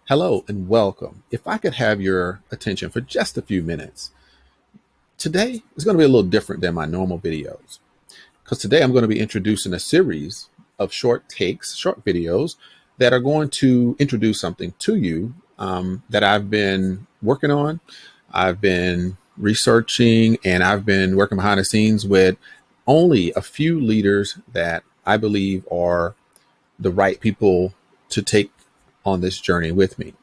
Hello and welcome. If I could have your attention for just a few minutes, today is going to be a little different than my normal videos because today I'm going to be introducing a series of short takes, short videos that are going to introduce something to you that I've been working on. I've been researching and I've been working behind the scenes with only a few leaders that I believe are the right people to take on this journey with me.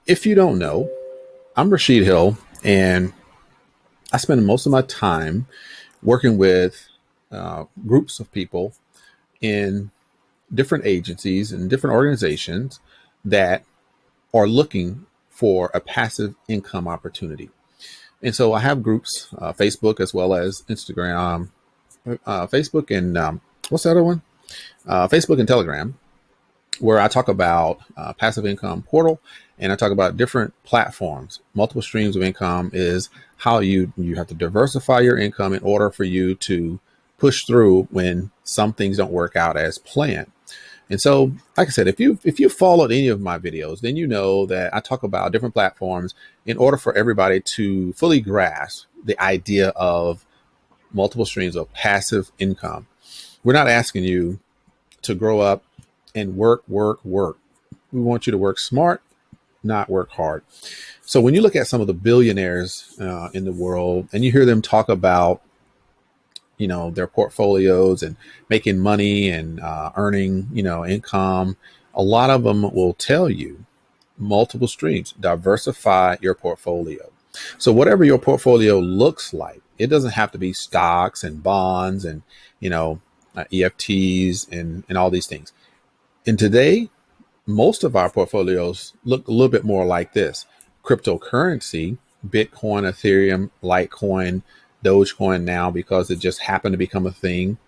If you don't know, I'm Rashid Hill, and I spend most of my time working with groups of people in different agencies and different organizations that are looking for a passive income opportunity. And so I have groups, Facebook as well as Instagram, Facebook and what's the other one? Facebook and Telegram, where I talk about passive income portal and I talk about different platforms. Multiple streams of income is how you have to diversify your income in order for you to push through when some things don't work out as planned. And so, like I said, if you followed any of my videos, then you know that I talk about different platforms in order for everybody to fully grasp the idea of multiple streams of passive income. We're not asking you to grow up and work. We want you to work smart, not work hard. So when you look at some of the billionaires in the world and you hear them talk about, their portfolios and making money and earning, income, a lot of them will tell you multiple streams, diversify your portfolio. So whatever your portfolio looks like, it doesn't have to be stocks and bonds and, EFTs and all these things. And today, most of our portfolios look a little bit more like this: cryptocurrency, Bitcoin, Ethereum, Litecoin, Dogecoin now, because it just happened to become a thing.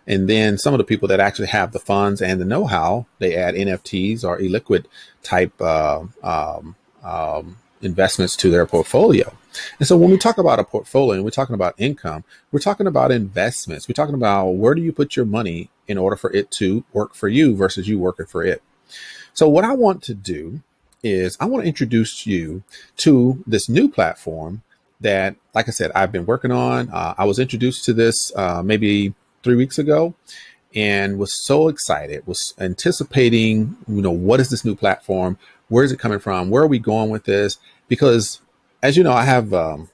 And then some of the people that actually have the funds and the know-how, they add NFTs or illiquid type investments to their portfolio. And so when we talk about a portfolio and we're talking about income, we're talking about investments. We're talking about where do you put your money in order for it to work for you versus you working for it. So what I want to do is I want to introduce you to this new platform that, like I said, I've been working on. I was introduced to this maybe 3 weeks ago and was so excited, was anticipating, what is this new platform? Where is it coming from? Where are we going with this? Because as you know, I have a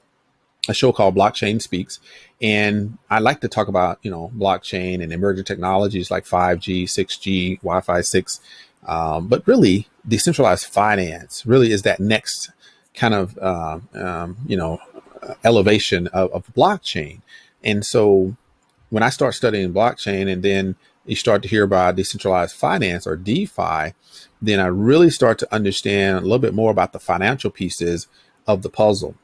show called Blockchain Speaks, and I like to talk about, blockchain and emerging technologies like 5G, 6G, Wi-Fi 6. But really, decentralized finance really is that next kind of, elevation of blockchain. And so when I start studying blockchain and then you start to hear about decentralized finance or DeFi, then I really start to understand a little bit more about the financial pieces of the puzzle.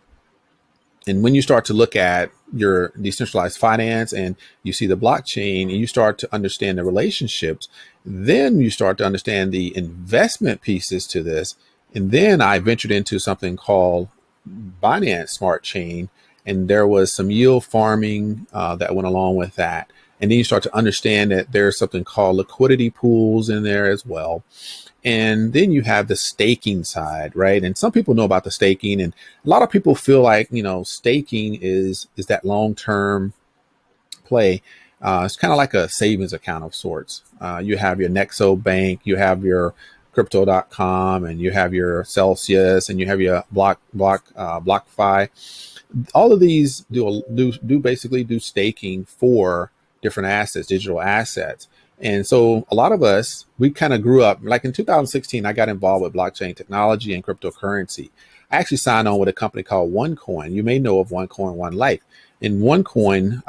And when you start to look at your decentralized finance and you see the blockchain and you start to understand the relationships, then you start to understand the investment pieces to this. And then I ventured into something called Binance Smart Chain, and there was some yield farming that went along with that. And then you start to understand that there's something called liquidity pools in there as well. And then you have the staking side, right? And some people know about the staking, and a lot of people feel like, staking is that long-term play. It's kind of like a savings account of sorts. You have your Nexo Bank, you have your crypto.com, and you have your Celsius, and you have your BlockFi. All of these do basically do staking for different assets, digital assets. And so a lot of us, we kind of grew up, like in 2016, I got involved with blockchain technology and cryptocurrency. I actually signed on with a company called OneCoin. You may know of OneCoin, One Life. And OneCoin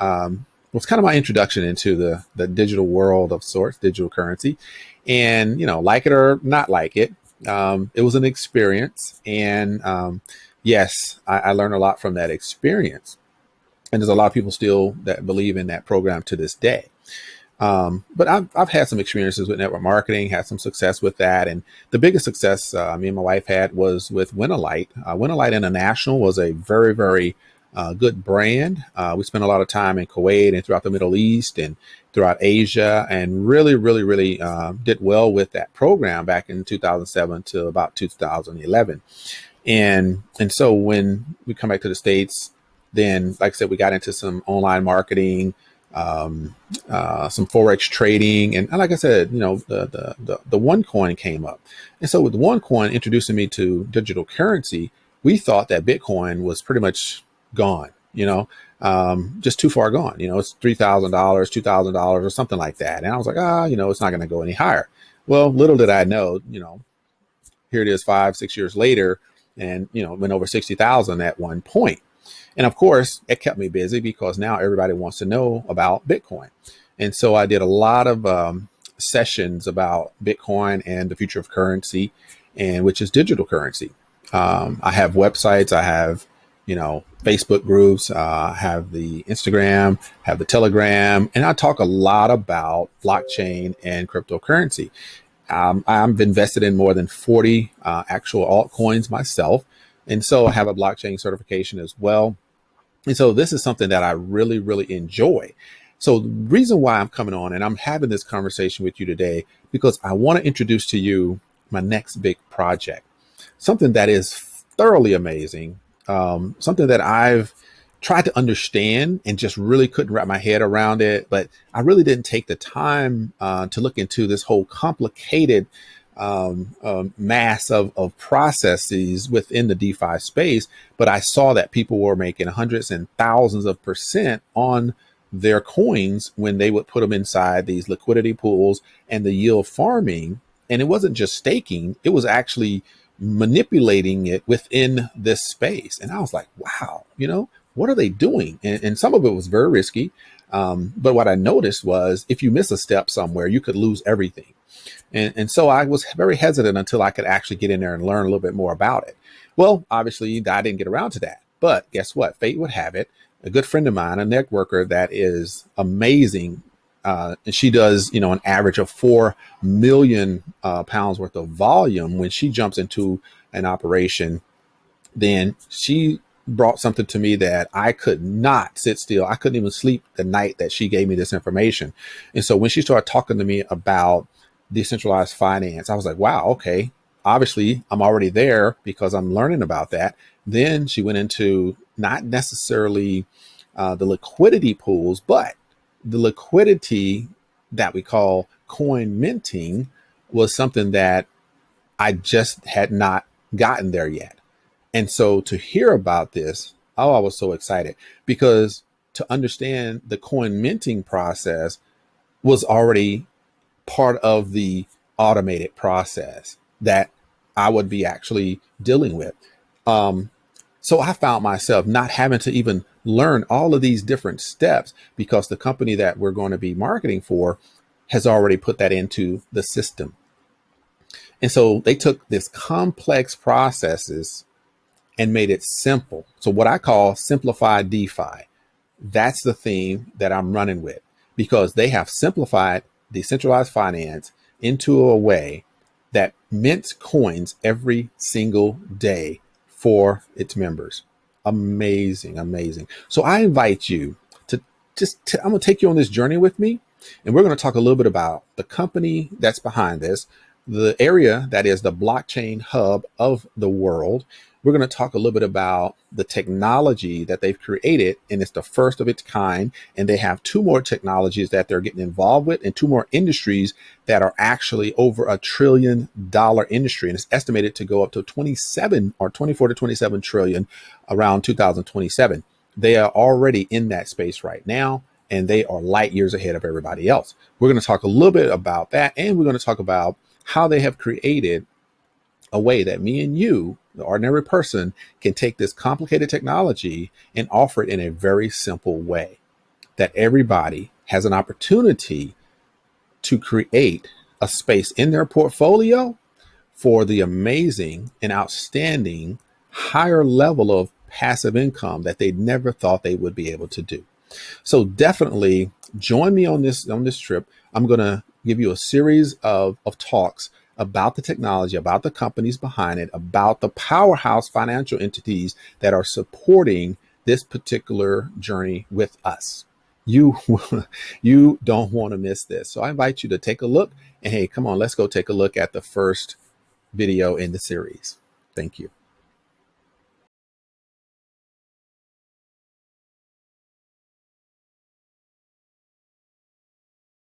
was kind of my introduction into the digital world of sorts, digital currency. And, like it or not like it, it was an experience. And yes, I learned a lot from that experience. And there's a lot of people still that believe in that program to this day. But I've had some experiences with network marketing, had some success with that. And the biggest success me and my wife had was with Winterlight. Winterlight International was a very, very good brand. We spent a lot of time in Kuwait and throughout the Middle East and throughout Asia, and really did well with that program back in 2007 to about 2011. And so when we come back to the States, then, like I said, we got into some online marketing, some forex trading, and like I said, the OneCoin came up, and so with OneCoin introducing me to digital currency, we thought that Bitcoin was pretty much gone. Just too far gone. It's $3,000, $2,000, or something like that, and I was like, it's not going to go any higher. Well, little did I know, here it is 5-6 years later, and went over 60,000 at one point. And of course, it kept me busy because now everybody wants to know about Bitcoin. And so I did a lot of sessions about Bitcoin and the future of currency, and which is digital currency. I have websites, I have Facebook groups, have the Instagram, have the Telegram, and I talk a lot about blockchain and cryptocurrency. I'm invested in more than 40 actual altcoins myself. And so I have a blockchain certification as well. And so this is something that I really enjoy. So the reason why I'm coming on and I'm having this conversation with you today, because I want to introduce to you my next big project, something that is thoroughly amazing, something that I've tried to understand and just really couldn't wrap my head around it. But I really didn't take the time to look into this whole complicated mass of processes within the DeFi space. But I saw that people were making hundreds and thousands of percent on their coins when they would put them inside these liquidity pools and the yield farming. And it wasn't just staking, it was actually manipulating it within this space. And I was like, wow, what are they doing? And some of it was very risky. But what I noticed was if you miss a step somewhere, you could lose everything. And so I was very hesitant until I could actually get in there and learn a little bit more about it. Well, obviously, I didn't get around to that. But guess what? Fate would have it. A good friend of mine, a networker that is amazing, and she does, an average of 4 million pounds worth of volume. When she jumps into an operation, then she brought something to me that I could not sit still. I couldn't even sleep the night that she gave me this information. And so when she started talking to me about decentralized finance, I was like, wow, okay, obviously I'm already there because I'm learning about that. Then she went into not necessarily the liquidity pools, but the liquidity that we call coin minting was something that I just had not gotten there yet. And so to hear about this, oh, I was so excited because to understand the coin minting process was already part of the automated process that I would be actually dealing with. So I found myself not having to even learn all of these different steps because the company that we're going to be marketing for has already put that into the system. And so they took this complex processes and made it simple. So what I call simplified DeFi, that's the theme that I'm running with because they have simplified decentralized finance into a way that mints coins every single day for its members. Amazing. So I invite you to I'm going to take you on this journey with me. And we're going to talk a little bit about the company that's behind this, the area that is the blockchain hub of the world. We're going to talk a little bit about the technology that they've created, and it's the first of its kind. And they have 2 more technologies that they're getting involved with and 2 more industries that are actually over $1 trillion industry. And it's estimated to go up to 27 or 24 to 27 trillion around 2027. They are already in that space right now, and they are light years ahead of everybody else. We're going to talk a little bit about that, and we're going to talk about how they have created a way that me and you, the ordinary person, can take this complicated technology and offer it in a very simple way that everybody has an opportunity to create a space in their portfolio for the amazing and outstanding higher level of passive income that they never thought they would be able to do. So definitely join me on this trip. I'm going to give you a series of talks about the technology, about the companies behind it, about the powerhouse financial entities that are supporting this particular journey with us. You, you don't want to miss this. So I invite you to take a look, and hey, come on, let's go take a look at the first video in the series. Thank you.